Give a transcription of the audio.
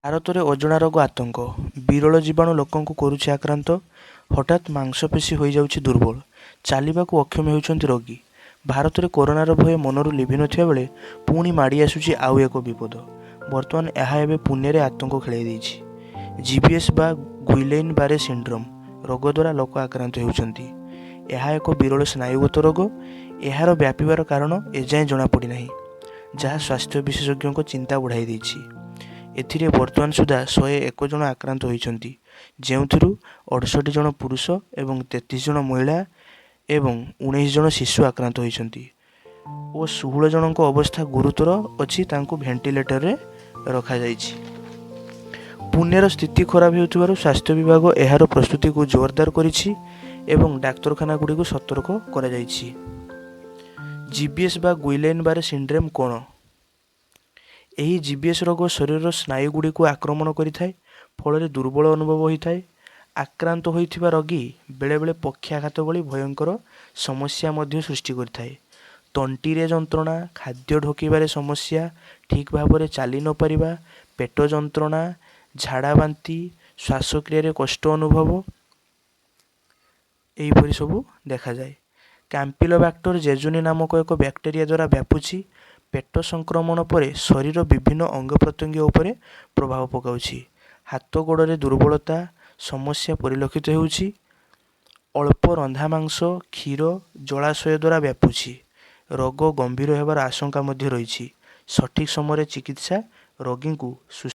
ଭାରତରେ ଅଜଣା ରୋଗ ଆତଙ୍କ। ବିରଳ ଜୀବାଣୁ ଲୋକଙ୍କୁ କରୁଛି ଆକ୍ରାନ୍ତ। ହଠାତ୍ ମାଂସପେଶୀ ହୋଇଯାଉଛି ଦୁର୍ବଳ। ଚାଲିବାକୁ ଅକ୍ଷମ ହେଉଛନ୍ତି ରୋଗୀ। ଭାରତରେ କରୋନାର ଭୟ ମନରୁ ଲିଭି ନଥିବା ବେଳେ ପୁଣି ମାଡ଼ି ଆସୁଛି ଆଉ ଏକ ବିପଦ। ବର୍ତ୍ତମାନ ଏହା ଏବେ ପୁନେରେ ଆତଙ୍କ ଖେଳାଇ ଦେଇଛି। ଜିବିଏସ୍ ବା ଗୁଇଲେନ୍ ବାରେ ସିଣ୍ଡ୍ରୋମ ରୋଗ ଦ୍ୱାରା ଲୋକ ଆକ୍ରାନ୍ତ ହେଉଛନ୍ତି। ଏହା ଏକ ବିରଳ ସ୍ନାୟୁଗତ ରୋଗ। ଏହାର ବ୍ୟାପିବାର କାରଣ ଏଯାଏଁ ଜଣାପଡ଼ିନାହିଁ, ଯାହା ସ୍ୱାସ୍ଥ୍ୟ ବିଶେଷଜ୍ଞଙ୍କ ଚିନ୍ତା ବଢ଼ାଇ ଦେଇଛି। ଏଥିରେ ବର୍ତ୍ତମାନ ସୁଦ୍ଧା 101 ଜଣ ଆକ୍ରାନ୍ତ ହୋଇଛନ୍ତି, ଯେଉଁଥିରୁ 68 ଜଣ ପୁରୁଷ ଏବଂ 33 ଜଣ ମହିଳା ଏବଂ 19 ଜଣ ଶିଶୁ ଆକ୍ରାନ୍ତ ହୋଇଛନ୍ତି ଓ 16 ଜଣଙ୍କ ଅବସ୍ଥା ଗୁରୁତର ଅଛି, ତାଙ୍କୁ ଭେଣ୍ଟିଲେଟରରେ ରଖାଯାଇଛି। ପୁନେର ସ୍ଥିତି ଖରାପ ହେଉଥିବାରୁ ସ୍ୱାସ୍ଥ୍ୟ ବିଭାଗ ଏହାର ପ୍ରସ୍ତୁତିକୁ ଜୋରଦାର କରିଛି ଏବଂ ଡାକ୍ତରଖାନାଗୁଡ଼ିକୁ ସତର୍କ କରାଯାଇଛି। ଜିବିଏସ୍ ବା ଗୁଇଲେନ୍ ବାରେ ସିଣ୍ଡ୍ରୋମ କ'ଣ? ଏହି ଜିବିଏସ୍ ରୋଗ ଶରୀରର ସ୍ନାୟୁଗୁଡ଼ିକୁ ଆକ୍ରମଣ କରିଥାଏ, ଫଳରେ ଦୁର୍ବଳ ଅନୁଭବ ହୋଇଥାଏ। ଆକ୍ରାନ୍ତ ହୋଇଥିବା ରୋଗୀ ବେଳେବେଳେ ପକ୍ଷାଘାତ ଭଳି ଭୟଙ୍କର ସମସ୍ୟା ମଧ୍ୟ ସୃଷ୍ଟି କରିଥାଏ। ତଣ୍ଟିରେ ଯନ୍ତ୍ରଣା, ଖାଦ୍ୟ ଢୋକିବାରେ ସମସ୍ୟା, ଠିକ୍ ଭାବରେ ଚାଲି ନପାରିବା, ପେଟ ଯନ୍ତ୍ରଣା, ଝାଡ଼ା ବାନ୍ତି, ଶ୍ୱାସକ୍ରିୟାରେ କଷ୍ଟ ଅନୁଭବ ଏହିପରି ସବୁ ଦେଖାଯାଏ। କ୍ୟାମ୍ପିଲୋବାକ୍ଟର ଜେଜୁନି ନାମକ ଏକ ବ୍ୟାକ୍ଟେରିଆ ଦ୍ୱାରା ବ୍ୟାପୁଛି। ପେଟ ସଂକ୍ରମଣ ପରେ ଶରୀର ବିଭିନ୍ନ ଅଙ୍ଗ ପ୍ରତ୍ୟଙ୍ଗ ଉପରେ ପ୍ରଭାବ ପକାଉଛି। ହାତ ଗୋଡ଼ରେ ଦୁର୍ବଳତା ସମସ୍ୟା ପରିଲକ୍ଷିତ ହେଉଛି। ଅଳ୍ପ ରନ୍ଧା ମାଂସ, କ୍ଷୀର, ଜଳାଶୟ ଦ୍ୱାରା ବ୍ୟାପୁଛି। ରୋଗ ଗମ୍ଭୀର ହେବାର ଆଶଙ୍କା ମଧ୍ୟ ରହିଛି। ସଠିକ୍ ସମୟରେ ଚିକିତ୍ସା ରୋଗୀଙ୍କୁ ସୁସ୍ଥ